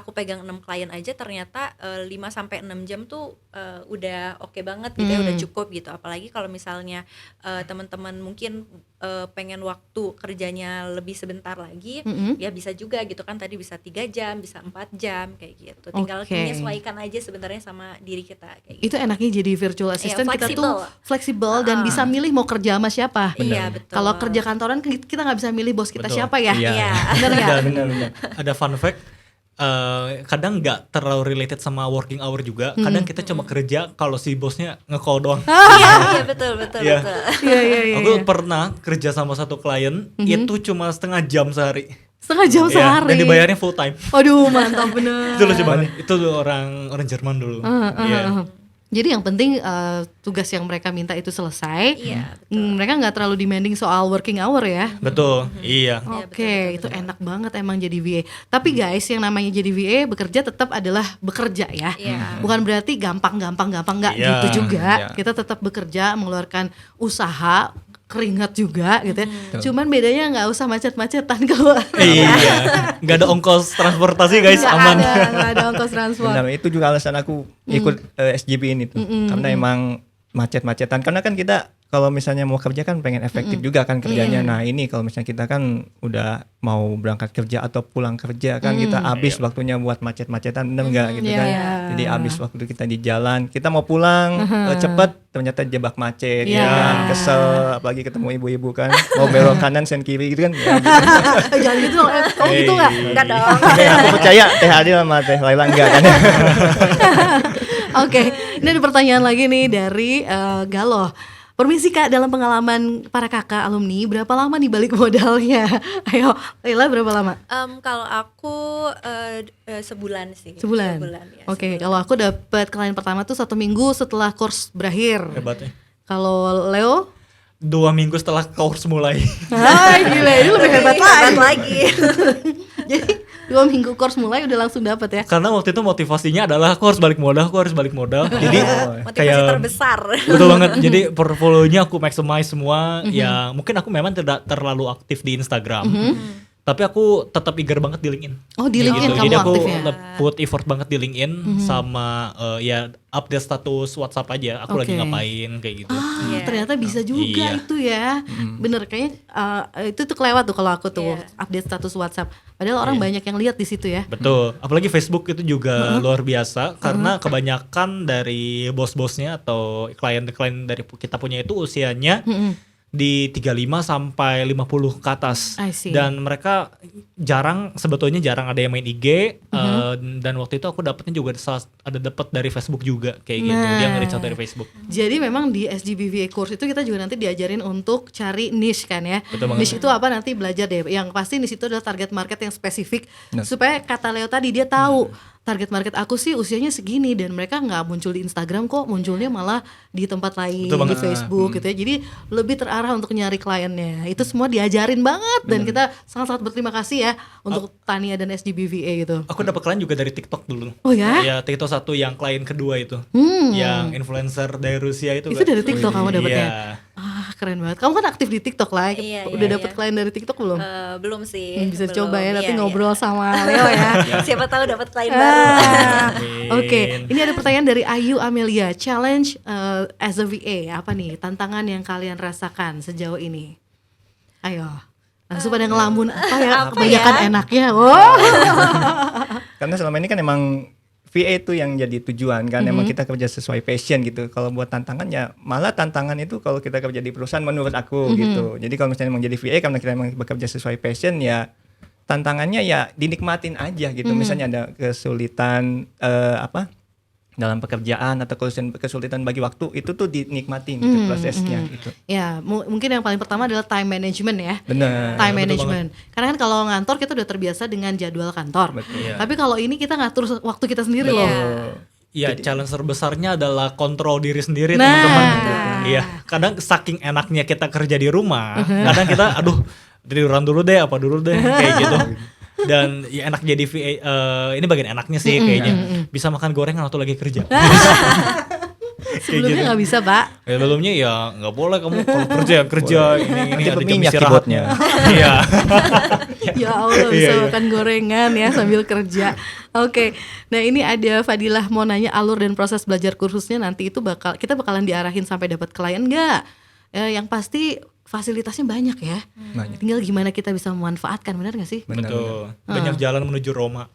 S2: pegang 6 klien aja ternyata 5 sampai 6 jam tuh udah oke banget gitu ya, udah cukup gitu. Apalagi kalau misalnya teman-teman mungkin pengen waktu kerjanya lebih sebentar lagi, ya bisa juga gitu kan. Tadi bisa 3 jam, bisa 4 jam kayak gitu. Tinggal
S1: Oke.
S2: menyesuaikan aja sebenarnya sama diri kita kayak gitu.
S1: Itu enaknya jadi virtual assistant, kita
S2: fleksibel.
S1: tuh fleksibel dan bisa milih mau kerja sama siapa.
S2: Iya, betul.
S1: Kalau kerja kantoran kita nggak bisa milih bos kita
S3: Betul.
S1: siapa ya.
S2: Iya.
S1: Bener nggak?
S3: Dan ada fun fact, kadang nggak terlalu related sama working hour juga. Kadang kita cuma kerja kalau si bosnya nge-call doang.
S2: Iya, betul.
S3: Iya.
S1: Iya.
S3: Aku pernah kerja sama satu klien itu cuma setengah jam sehari.
S1: Setengah jam
S3: Iya,
S1: sehari.
S3: dan dibayarnya full time.
S1: Aduh mantap bener.
S3: Itu lucu banget. Itu orang Jerman dulu. Iya.
S1: Jadi yang penting tugas yang mereka minta itu selesai.
S2: Iya, betul.
S1: Mereka nggak terlalu demanding soal working hour ya.
S3: Betul, iya.
S1: Oke, itu enak banget emang jadi VA. Tapi guys, yang namanya jadi VA bekerja tetap adalah bekerja ya.
S2: Iya.
S1: Bukan berarti gampang nggak
S3: Iya.
S1: gitu juga.
S4: Iya.
S1: Kita tetap bekerja, mengeluarkan usaha, keringat juga gitu ya. Cuman bedanya nggak usah macet-macetan kalau
S3: Iya, nggak ada ongkos transportasi guys, aman.
S1: nggak ada ongkos transport.
S4: Benar, itu juga alasan aku ikut SGB ini tuh. Karena emang macet-macetan. Karena kan kita kalau misalnya mau kerja kan pengen efektif juga kan kerjanya. Nah ini kalau misalnya kita kan udah mau berangkat kerja atau pulang kerja kan kita habis waktunya buat macet-macetan, bener nggak gitu
S1: Iya,
S4: kan.
S1: iya.
S4: Jadi habis waktu kita di jalan, kita mau pulang cepet ternyata jebak macet,
S1: Iya.
S4: ya kan, kesel, apalagi ketemu ibu-ibu kan, mau belok kanan sen kiri gitu kan. Ya, gitu.
S1: Jangan gitu dong, kamu gitu nggak?
S2: Enggak dong.
S4: Aku percaya Teh Adil sama Teh Laila enggak kan.
S1: Oke, ini ada pertanyaan lagi nih dari Galoh. Permisi Kak, dalam pengalaman para kakak alumni, berapa lama nih balik modalnya? Ayo, Laila berapa lama?
S2: Kalau aku sebulan sih.
S1: Sebulan.
S2: Ya,
S1: Oke, kalau aku dapat klien pertama tuh 1 minggu setelah course berakhir.
S3: Hebatnya.
S1: Kalau Leo?
S3: 2 minggu setelah course mulai.
S1: Hai, gila, ini lebih hebat
S2: Hebat
S1: lagi.
S2: lagi.
S1: Jadi 2 minggu course mulai udah langsung dapat ya?
S3: Karena waktu itu motivasinya adalah aku harus balik modal. Jadi
S2: Motivasi
S3: kayak
S2: terbesar.
S3: betul banget. Jadi portfolionya aku maximize semua. Ya mungkin aku memang tidak terlalu aktif di Instagram. Tapi aku tetap eager banget di LinkedIn.
S1: Oh, di LinkedIn kamu
S3: Jadi aku
S1: aktif ya?
S3: put effort banget di LinkedIn sama ya update status WhatsApp aja. Aku lagi
S1: Oke.
S3: ngapain kayak gitu.
S1: Ah, ternyata bisa juga
S3: Iya.
S1: itu ya. Bener, kayaknya itu tuh kelewat tuh kalau aku tuh update status WhatsApp. Padahal orang banyak yang lihat di situ ya.
S3: Betul, apalagi Facebook itu juga luar biasa karena kebanyakan dari bos-bosnya atau klien-klien dari kita punya itu usianya di 35 sampai 50 ke atas.
S1: I see.
S3: Dan mereka sebetulnya jarang ada yang main IG dan waktu itu aku dapetnya juga ada dapat dari Facebook juga kayak gitu. Dia nge-reach out dari Facebook.
S1: Jadi memang di SGBVA course itu kita juga nanti diajarin untuk cari niche kan ya.
S3: Betul banget.
S1: Niche itu apa nanti belajar deh. Yang pasti niche itu adalah target market yang spesifik supaya kata Leo tadi dia tahu target market aku sih usianya segini dan mereka nggak muncul di Instagram kok, munculnya malah di tempat lain,
S3: Betul
S1: di
S3: banget.
S1: Facebook gitu ya. Jadi lebih terarah untuk nyari kliennya. Itu semua diajarin banget dan kita sangat-sangat berterima kasih ya untuk Tania dan SGBVA gitu.
S3: Aku dapat klien juga dari TikTok dulu.
S1: Oh ya?
S3: Ya, TikTok satu yang klien kedua itu. Yang influencer dari Rusia itu.
S1: Itu
S3: Kak.
S1: dari TikTok kamu dapetnya?
S3: Iya.
S1: Ah, keren banget. Kamu kan aktif di TikTok lah.
S2: Iya,
S1: Udah
S2: iya,
S1: dapet
S2: iya.
S1: klien dari TikTok belum?
S2: Belum sih.
S1: Bisa
S2: belum.
S1: coba ya nanti
S2: Iya,
S1: ngobrol
S2: iya.
S1: sama Leo ya.
S2: Siapa tahu dapat klien baru.
S1: Ah,
S3: Amin.
S1: Oke, ini ada pertanyaan dari Ayu Amelia. Challenge as a VA, apa nih tantangan yang kalian rasakan sejauh ini? Ayo, langsung pada ngelamun apa ya? Kebanyakan enaknya. Oh,
S4: Karena selama ini kan emang VA itu yang jadi tujuan kan, emang kita kerja sesuai passion gitu. Kalau buat tantangan ya malah tantangan itu kalau kita kerja di perusahaan menurut aku gitu. Jadi kalau misalnya emang jadi VA karena kita emang bekerja sesuai passion ya tantangannya ya dinikmatin aja gitu. Misalnya ada kesulitan dalam pekerjaan atau kesulitan bagi waktu itu tuh dinikmatin gitu prosesnya gitu.
S1: ya mungkin yang paling pertama adalah time management ya.
S4: Benar.
S1: Time
S3: betul
S1: management. Karena kan kalau ngantor kita udah terbiasa dengan jadwal kantor.
S4: Betul.
S3: Iya.
S1: Tapi kalau ini kita ngatur waktu kita sendiri loh.
S3: Iya, challenge terbesarnya adalah kontrol diri sendiri,
S1: Nah.
S3: teman-teman. Iya, kadang saking enaknya kita kerja di rumah, kadang kita aduh tiduran dulu deh, apa dulu deh kayak gitu. Dan ya enak jadi VA, ini bagian enaknya sih kayaknya. Bisa makan gorengan waktu lagi kerja.
S1: Sebelumnya nggak bisa, Pak.
S3: Ya, sebelumnya ya nggak boleh kamu kalau kerja ini
S4: Nanti
S3: ada jam
S4: berminyak
S3: istirahatnya. Iya.
S1: Ya Allah, bisa
S3: Iya, iya.
S1: makan gorengan ya sambil kerja. Oke, nah ini ada Fadilah mau nanya alur dan proses belajar kursusnya nanti itu kita bakalan diarahin sampai dapat klien nggak? Yang pasti fasilitasnya banyak ya.
S4: Banyak.
S1: Tinggal gimana kita bisa memanfaatkan, benar nggak sih?
S4: Benar.
S3: Betul. Banyak jalan menuju Roma.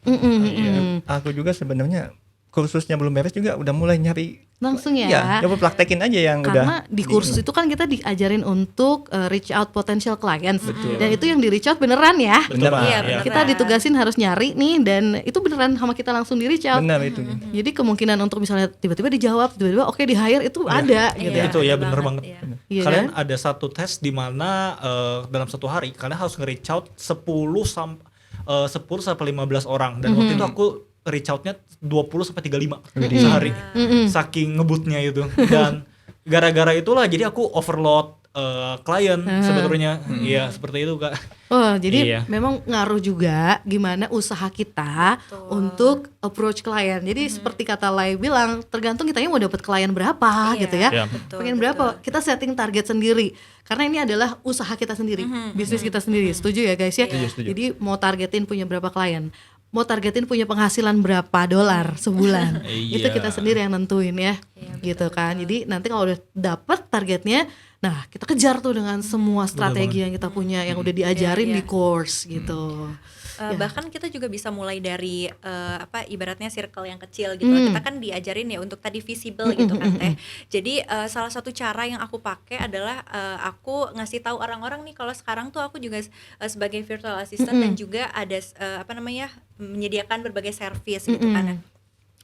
S4: Aku juga sebenarnya kursusnya belum beres juga udah mulai nyari
S1: Langsung ya.
S4: Iya, coba praktekin aja yang
S1: Karena
S4: udah
S1: di kursus itu kan kita diajarin untuk reach out potential clients. Dan itu yang di reach out beneran ya.
S3: Betul, Pak.
S2: Iya,
S3: Iya.
S2: beneran.
S1: Kita ditugasin harus nyari nih dan itu beneran sama kita langsung di reach out.
S4: benar itu.
S1: Jadi kemungkinan untuk misalnya tiba-tiba dijawab, tiba-tiba oke di hire itu ada gitu ya.
S3: Itu ya bener
S2: betul
S3: banget.
S2: iya.
S1: Iya
S3: Kalian
S1: kan?
S3: ada satu tes di mana dalam satu hari kalian harus nge-reach out 10 sampai 15 orang dan waktu itu aku reach out-nya 20 sampai 35 sehari. Saking ngebutnya itu. Dan gara-gara itulah jadi aku overload klien sebetulnya. Iya, seperti itu, Kak.
S1: Oh, jadi
S3: Iya.
S1: memang ngaruh juga gimana usaha kita untuk approach klien. Jadi seperti kata Lai bilang, tergantung kitanya mau dapat klien berapa gitu ya.
S3: Iya.
S1: Pengen berapa, kita setting target sendiri. Karena ini adalah usaha kita sendiri, bisnis kita sendiri. Setuju ya guys ya?
S4: Setuju.
S1: Jadi mau targetin punya berapa klien, mau targetin punya penghasilan berapa dolar sebulan. Itu
S3: Iya.
S1: kita sendiri yang nentuin ya. Gitu kan. Jadi nanti kalau udah dapet targetnya, nah kita kejar tuh dengan semua strategi yang kita punya yang udah diajarin di course gitu.
S2: Bahkan kita juga bisa mulai dari ibaratnya circle yang kecil gitu. Kita kan diajarin ya untuk tadi visible gitu kan Teh. Jadi salah satu cara yang aku pakai adalah aku ngasih tahu orang-orang nih kalau sekarang tuh aku juga sebagai virtual assistant dan juga ada menyediakan berbagai service gitu kan.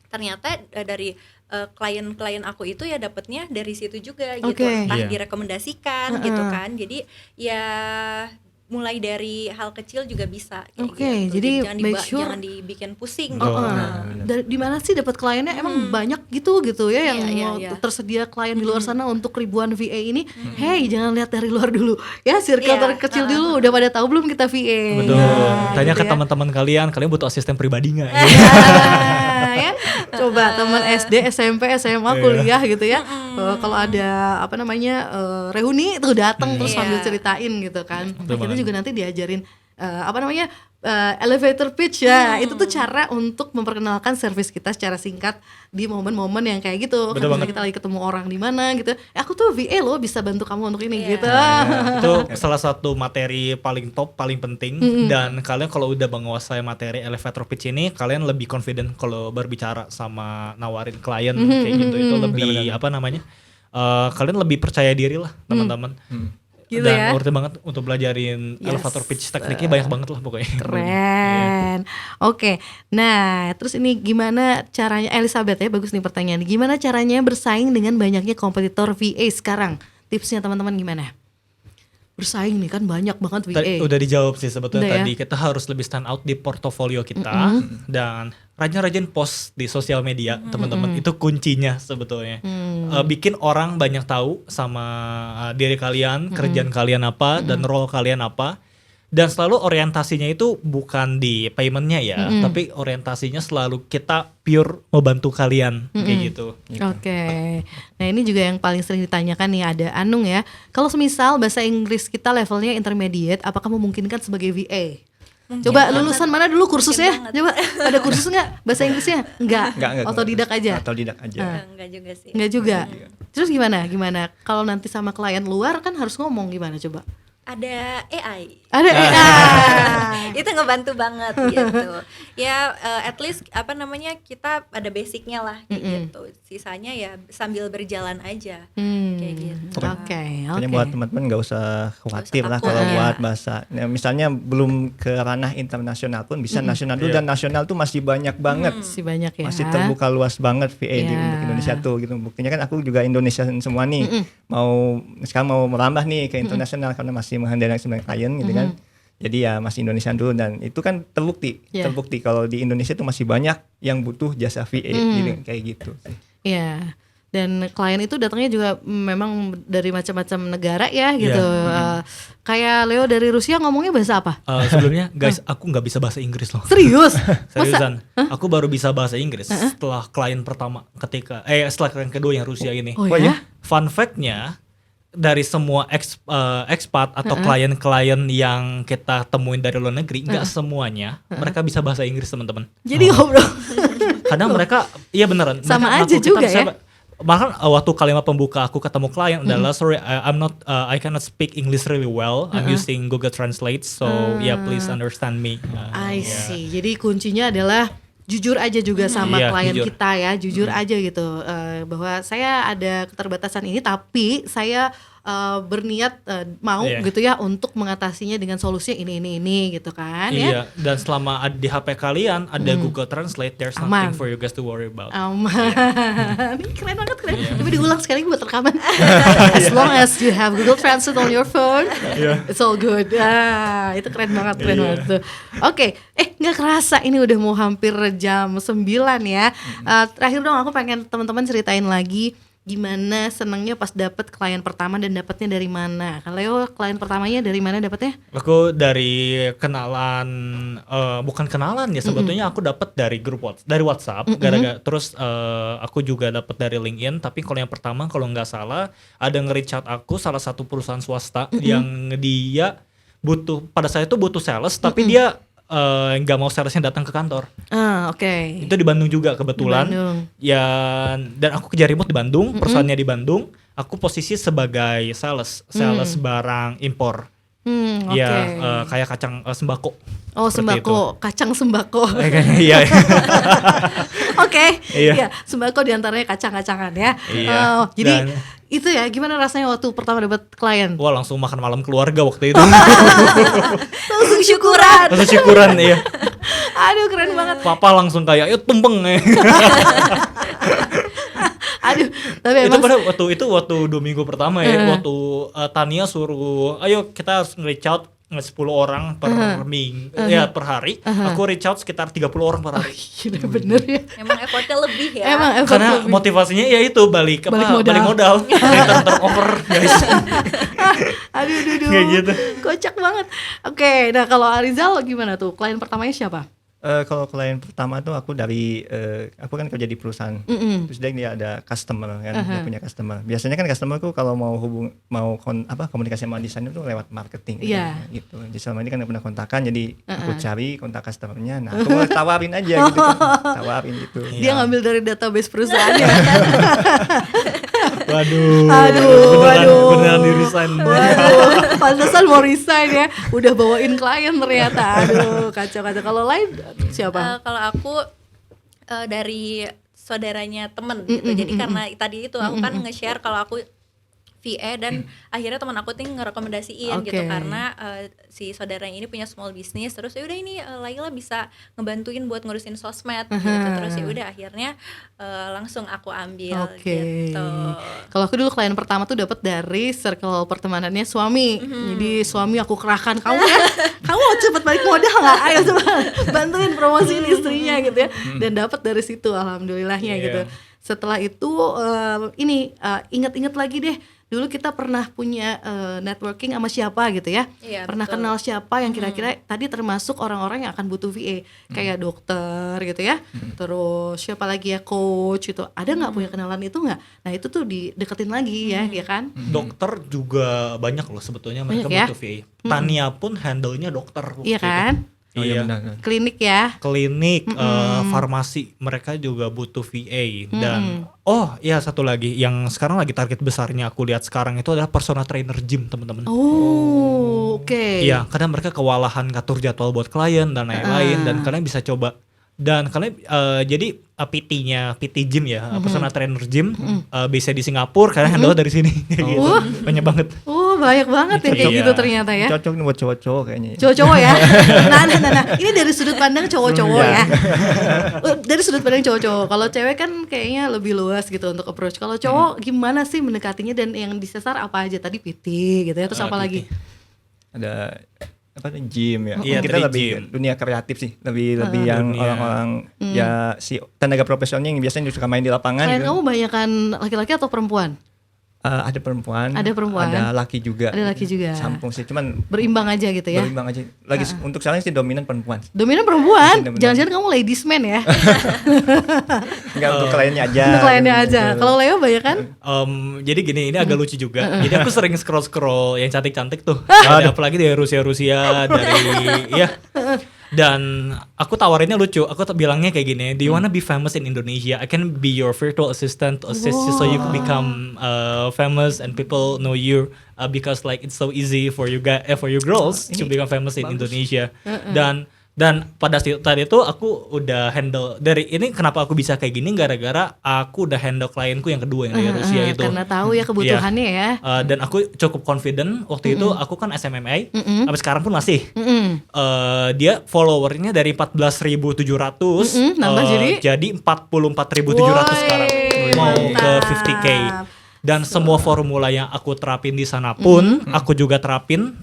S2: Ternyata dari klien-klien aku itu ya dapatnya dari situ juga gitu, entah direkomendasikan gitu kan. Jadi ya mulai dari hal kecil juga bisa kayak gitu.
S1: Jadi
S2: jangan dibikin pusing gitu.
S1: Di mana sih dapat kliennya? Emang banyak gitu ya yang mau
S2: Iya.
S1: tersedia klien di luar sana untuk ribuan VA ini. Hey, jangan lihat dari luar dulu. Ya, circle terkecil dulu. Udah pada tahu belum kita VA?
S3: Betul. Tanya
S1: gitu
S3: ke
S1: ya.
S3: teman-teman kalian butuh asisten pribadi nggak?
S1: Ya, coba teman SD, SMP, SMA, kuliah gitu ya. Kalau ada reuni tuh datang terus sambil ceritain gitu kan. Nah, kita juga nanti diajarin elevator pitch ya. Itu tuh cara untuk memperkenalkan service kita secara singkat di momen-momen yang kayak gitu.
S3: Betul
S1: Kan
S3: banget.
S1: kita lagi ketemu orang di mana gitu. Aku tuh VA loh, bisa bantu kamu untuk ini gitu.
S3: Itu salah satu materi paling top, paling penting. Dan kalian kalau udah menguasai materi elevator pitch ini, kalian lebih confident kalau berbicara sama nawarin klien kayak gitu. Itu lebih kalian lebih percaya diri lah teman-teman.
S1: Gitu
S3: Dan
S1: ya.
S3: worth it banget untuk belajarin elevator pitch, tekniknya banyak banget lah pokoknya.
S1: Keren. Oke. Nah, terus ini gimana caranya, Elizabeth ya, bagus nih pertanyaan. Gimana caranya bersaing dengan banyaknya kompetitor VA sekarang? Tipsnya teman-teman gimana? Bersaing nih kan banyak banget VA.
S3: Udah dijawab sih sebetulnya
S1: Udah ya?
S3: tadi. Kita harus lebih stand out di portofolio kita dan rajin-rajin post di sosial media teman-teman. Itu kuncinya sebetulnya. Bikin orang banyak tahu sama diri kalian, kerjaan kalian apa dan role kalian apa. Dan selalu orientasinya itu bukan di paymentnya ya, tapi orientasinya selalu kita pure membantu kalian kayak gitu.
S1: Oke. Nah, ini juga yang paling sering ditanyakan nih, ada Anung ya. Kalau semisal bahasa Inggris kita levelnya intermediate, apakah memungkinkan sebagai VA? Coba lulusan mana dulu kursusnya? Coba ada kursus nggak bahasa Inggrisnya? Enggak. Otodidak aja.
S4: Otodidak aja.
S2: Enggak juga sih.
S1: Enggak juga. Terus gimana? Kalau nanti sama klien luar kan harus ngomong gimana coba?
S2: Ada AI.
S1: Ada AI.
S2: Itu ngebantu banget gitu. Ya at least kita ada basicnya lah kayak gitu. Sisanya ya sambil berjalan aja kayak gitu.
S1: Oke.
S4: Makanya buat teman-teman nggak usah khawatir lah kalau buat bahasa. Nah, misalnya belum ke ranah internasional pun bisa nasional dulu, dan nasional tuh masih banyak banget.
S1: Masih banyak ya.
S4: Masih terbuka luas banget VA di untuk Indonesia tuh gitu. Buktinya kan aku juga Indonesia semua nih. Sekarang mau merambah nih ke internasional karena masih menghandle 9 klien gitu kan. Jadi ya masih Indonesia dulu, dan itu kan terbukti kalau di Indonesia tuh masih banyak yang butuh jasa VA gitu, kayak gitu.
S1: Iya. Dan klien itu datangnya juga memang dari macam-macam negara ya gitu. Kayak Leo dari Rusia ngomongnya bahasa apa?
S3: Sebelumnya guys, aku nggak bisa bahasa Inggris loh.
S1: Serius?
S3: Seriusan, aku baru bisa bahasa Inggris setelah klien pertama setelah klien kedua yang Rusia ini.
S1: Oh ya?
S3: Fun fact-nya, dari semua expat atau klien-klien yang kita temuin dari luar negeri, nggak semuanya mereka bisa bahasa Inggris teman-teman.
S1: Jadi ngobrol.
S3: Kadang mereka, iya beneran.
S1: Sama
S3: mereka
S1: aja
S3: ngaku
S1: juga
S3: kita
S1: ya.
S3: Bahkan waktu kalimat pembuka aku ketemu klien adalah sorry, I cannot speak English really well. I'm using Google Translate, so yeah please understand me.
S1: I see. Jadi kuncinya adalah jujur aja juga sama klien
S3: jujur.
S1: kita ya, jujur aja gitu, bahwa saya ada keterbatasan ini tapi saya berniat mau gitu ya untuk mengatasinya dengan solusinya ini gitu kan ya.
S3: Iya, dan selama di HP kalian ada Google Translate, there's nothing for you guys to worry about.
S1: Ini keren banget Tapi diulang sekali buat rekaman. As long as you have Google Translate on your phone, it's all good. Itu keren banget tuh. Oke, nggak kerasa ini udah mau hampir jam 9 ya. Terakhir dong aku pengen teman-teman ceritain lagi gimana senangnya pas dapet klien pertama dan dapetnya dari mana. Kalau Leo klien pertamanya dari mana dapetnya?
S3: Aku dari kenalan, bukan kenalan ya sebetulnya aku dapet dari grup dari WhatsApp. Terus aku juga dapet dari LinkedIn. Tapi kalau yang pertama kalau nggak salah ada nge-reach out aku salah satu perusahaan swasta yang dia butuh pada saat itu butuh sales tapi dia nggak mau salesnya datang ke kantor.
S1: Oke.
S3: Itu di Bandung juga kebetulan. Ya, dan aku kerja remote di Bandung, perusahaannya di Bandung. Aku posisi sebagai sales barang impor. Ya, kayak kacang sembako.
S1: Oh, sembako, kacang sembako.
S3: Iya.
S1: Oke.
S3: Iya.
S1: Ya, sembako diantaranya kacang-kacangan ya.
S3: Iya.
S1: Jadi itu ya, gimana rasanya waktu pertama dapat klien?
S3: Wah, langsung makan malam keluarga waktu itu.
S1: Langsung syukuran.
S3: Langsung syukuran, iya.
S1: Aduh, keren banget.
S3: Papa langsung kayak, "Yuk tumpeng."
S1: Aduh, tapi
S3: itu
S1: emang
S3: pada waktu 2 minggu pertama ya, waktu Tania suruh, "Ayo kita reach out 10 orang per minggu, ya per hari." Aku reach out sekitar 30 orang per hari.
S1: Gila, bener ya.
S2: Emang effortnya lebih ya.
S1: Emang effort
S3: Karena
S1: lebih.
S3: motivasinya ya itu balik modal. Over guys.
S1: Aduh.
S3: Kayak gitu.
S1: Kocak banget. Oke, nah kalau Arizal gimana tuh? Klien pertamanya siapa?
S4: Kalau klien pertama tuh aku dari aku kan kerja di perusahaan, terus dia ada customer kan, dia punya customer. Biasanya kan customerku kalau mau komunikasi sama desainer tuh lewat marketing, gitu. Jadi selama ini kan nggak pernah kontakan, jadi aku cari kontak customernya, nah aku mau tawarin aja gitu kan, tawarin gitu.
S1: Dia ngambil dari database perusahaannya.
S3: Beneran di resign.
S1: Waduh, pantesan mau resign ya. Udah bawain klien ternyata. Aduh, kacau. Kalau lain siapa?
S2: Kalau aku dari saudaranya temen gitu. Jadi karena tadi itu aku kan nge-share kalau aku VA dan akhirnya teman aku tuh ngerekomendasiin gitu karena si saudaranya ini punya small business, terus ya udah ini Laila bisa ngebantuin buat ngurusin sosmed gitu, terus ya udah akhirnya langsung aku ambil gitu.
S1: Kalau aku dulu klien pertama tuh dapat dari circle pertemanannya suami. Jadi suami aku kerahkan, kamu ya, kamu cepet balik modal nggak? Ayo coba bantuin promosiin istrinya gitu ya. Dan dapat dari situ alhamdulillahnya gitu. Setelah itu ingat-ingat lagi deh. Dulu kita pernah punya networking sama siapa gitu ya. Pernah kenal siapa yang kira-kira tadi termasuk orang-orang yang akan butuh VA. Kayak dokter gitu ya. Terus siapa lagi ya, coach gitu. Ada gak punya kenalan itu gak? Nah itu tuh dideketin lagi ya kan.
S3: Dokter juga banyak loh sebetulnya mereka
S1: banyak,
S3: butuh VA. Tania pun handle-nya dokter.
S1: Iya kan.
S4: Oh iya benar.
S1: Klinik ya.
S3: Klinik, farmasi mereka juga butuh VA dan satu lagi yang sekarang lagi target besarnya aku lihat sekarang itu adalah personal trainer gym teman-teman.
S1: Oke.
S3: Iya, karena mereka kewalahan ngatur jadwal buat klien dan lain-lain dan kalian bisa coba dan kalian jadi PT gym ya, personal trainer gym bisa di Singapura, kalian handle dari sini gitu. Banyak banget.
S1: Banyak banget ya kayak gitu ternyata ya.
S4: Cocok nih buat cowok-cowok kayaknya.
S1: Cowok-cowok ya. Nah. Ini dari sudut pandang cowok-cowok ya. Dari sudut pandang cowok-cowok. Kalau cewek kan kayaknya lebih luas gitu untuk approach. Kalau cowok gimana sih mendekatinya dan yang disasar apa aja tadi PT gitu ya. Terus apa lagi?
S4: Ada gym ya.
S3: Iya,
S4: Kita lebih
S3: gym.
S4: dunia kreatif sih. Lebih yang orang-orang ya si tenaga profesionalnya yang biasanya suka main di lapangan.
S1: Klien
S4: gitu.
S1: kamu banyakan laki-laki atau perempuan?
S4: Ada perempuan, ada laki juga.
S1: Ada laki juga.
S4: Campur sih, cuman
S1: berimbang aja gitu ya.
S4: Berimbang aja. Lagi untuk sekarang sih dominan perempuan.
S1: Dominan perempuan. Jangan-jangan kamu ladies man ya?
S4: Enggak, untuk kliennya aja.
S1: Untuk kliennya aja. Kalau Leo banyak kan?
S3: Jadi gini, ini agak lucu juga. Jadi aku sering scroll yang cantik-cantik tuh. Apalagi dari Rusia dari dan aku tawarinnya lucu. Aku bilangnya kayak gini, do you wanna be famous in Indonesia? I can be your virtual assistant to assist you so you can become famous and people know you because like it's so easy for you girls to become famous in Indonesia. Dan Dan pada saat itu aku udah handle dari ini, kenapa aku bisa kayak gini gara-gara aku udah handle klienku yang kedua yang dari Rusia itu.
S1: Karena tahu ya kebutuhannya ya.
S3: Dan aku cukup confident waktu itu. Aku kan SMMA, sampai sekarang pun masih. Dia followernya dari 14.700
S1: nambah
S3: jadi 44.700 sekarang, mau ke 50k. Dan semua formula yang aku terapin di sana pun aku juga terapin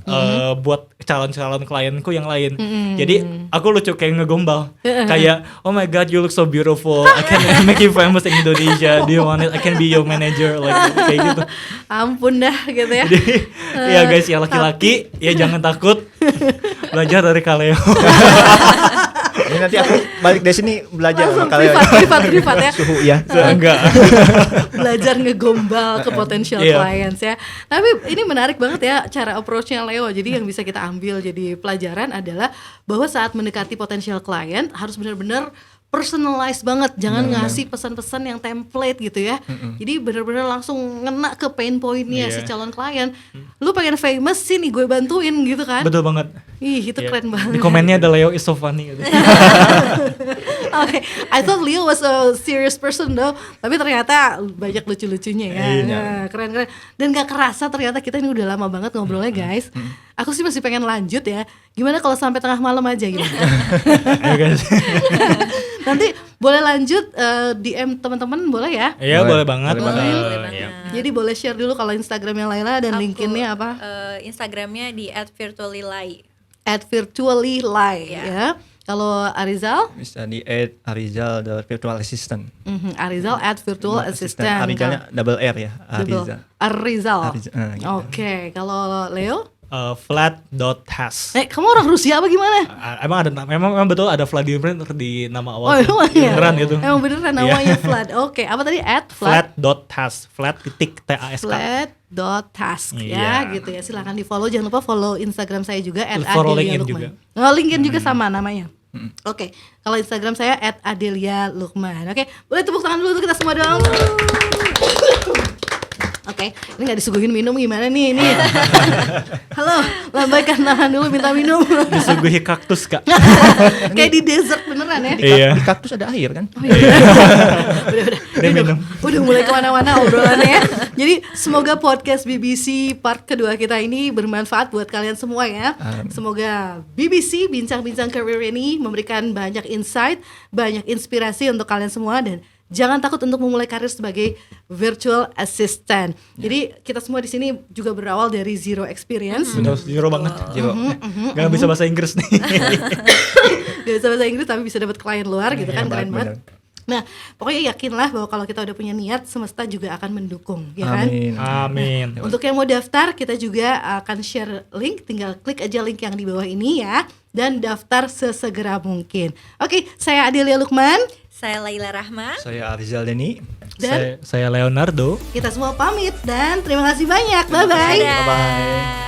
S3: buat calon-calon klienku yang lain. Jadi aku lucu kayak ngegombal, kayak oh my god you look so beautiful, I can make you famous in Indonesia, do you want it, I can be your manager, like kayak gitu.
S1: Ampun dah gitu ya.
S3: Jadi ya guys, ya laki-laki ya jangan takut, belajar dari Kaleo.
S4: Ini nanti aku balik dari sini belajar
S1: Langsung
S4: sama kalian.
S1: privat ya.
S4: Suhu ya.
S3: Enggak.
S1: Belajar ngegombal ke potential
S3: Iya.
S1: clients ya. Tapi ini menarik banget ya cara approach-nya Leo. Jadi yang bisa kita ambil jadi pelajaran adalah bahwa saat mendekati potential client harus benar-benar personalized banget, jangan ngasih pesan-pesan yang template gitu ya. Jadi benar-benar langsung ngena ke pain point-nya si calon klien. Lu pengen famous sih nih, gue bantuin gitu kan.
S3: Betul banget.
S1: Ih, itu keren banget.
S3: Di komennya ada Leo is so funny gitu.
S1: Oke, I thought Leo was a serious person though, tapi ternyata banyak lucu-lucunya ya. Nah, keren-keren. Dan gak kerasa ternyata kita ini udah lama banget ngobrolnya guys. Aku sih masih pengen lanjut ya. Gimana kalau sampai tengah malam aja gimana?
S3: Ayo guys.
S1: Nanti boleh lanjut DM teman-teman boleh ya?
S3: Iya boleh banget.
S2: Boleh banget.
S3: Iya.
S1: Jadi boleh share dulu kalau Instagramnya Laila dan LinkedIn-nya apa?
S2: Instagramnya di @virtuallylai.
S1: @virtuallylai ya. Kalau Arizal?
S4: Bisa di @Arizal the virtual assistant.
S1: Arizal @virtual assistant.
S4: Arizalnya double R ya. Arizal.
S1: Arizal.
S4: Gitu.
S1: Oke, kalau Leo?
S3: Flat.has.
S1: Kamu orang Rusia apa gimana?
S3: Emang ada memang betul ada Vladimir di nama
S1: Oh,
S3: awal.
S1: emang iya?
S3: Beneran gitu.
S1: Emang beneran namanya Vlad. Oke, apa tadi?
S3: Flat.has. Flat.task.
S1: Flat.task
S3: Iya.
S1: ya gitu ya. Silakan di-follow, jangan lupa follow Instagram saya juga
S3: Follow
S1: @adelia
S3: LinkedIn
S1: lukman.
S3: juga.
S1: Oh, LinkedIn juga sama namanya. Oke, kalau Instagram saya @adelia lukman. Oke, boleh tepuk tangan dulu untuk kita semua dong. Oke, ini nggak disuguhin minum gimana nih ini? Halo, lambaikan tangan dulu minta minum.
S3: Disuguhi kaktus kak.
S1: Kayak di desert beneran ya.
S3: Iya.
S4: Di kaktus ada air kan?
S3: Udah minum.
S1: Udah mulai kemana-mana obrolannya ya. Jadi semoga podcast BBC part kedua kita ini bermanfaat buat kalian semua ya. Semoga BBC Bincang-Bincang Career ini memberikan banyak insight, banyak inspirasi untuk kalian semua. Dan jangan takut untuk memulai karir sebagai virtual assistant. Jadi kita semua di sini juga berawal dari zero experience.
S3: Bener, zero banget. Zero. Gak bisa bahasa Inggris nih.
S1: Gak bisa bahasa Inggris tapi bisa dapat klien luar gitu kan, keren banget.
S4: Bener.
S1: Nah, pokoknya yakinlah bahwa kalau kita udah punya niat, semesta juga akan mendukung, ya kan?
S4: Amin.
S3: Amin.
S1: Untuk yang mau daftar, kita juga akan share link, tinggal klik aja link yang di bawah ini ya, dan daftar sesegera mungkin. Oke, saya Adelia Lukman,
S2: Saya Laila Rahma.
S4: Saya Arizal Deni.
S1: dan
S3: Saya Leonardo.
S1: kita semua pamit dan terima kasih banyak. Bye bye.
S2: Dadah.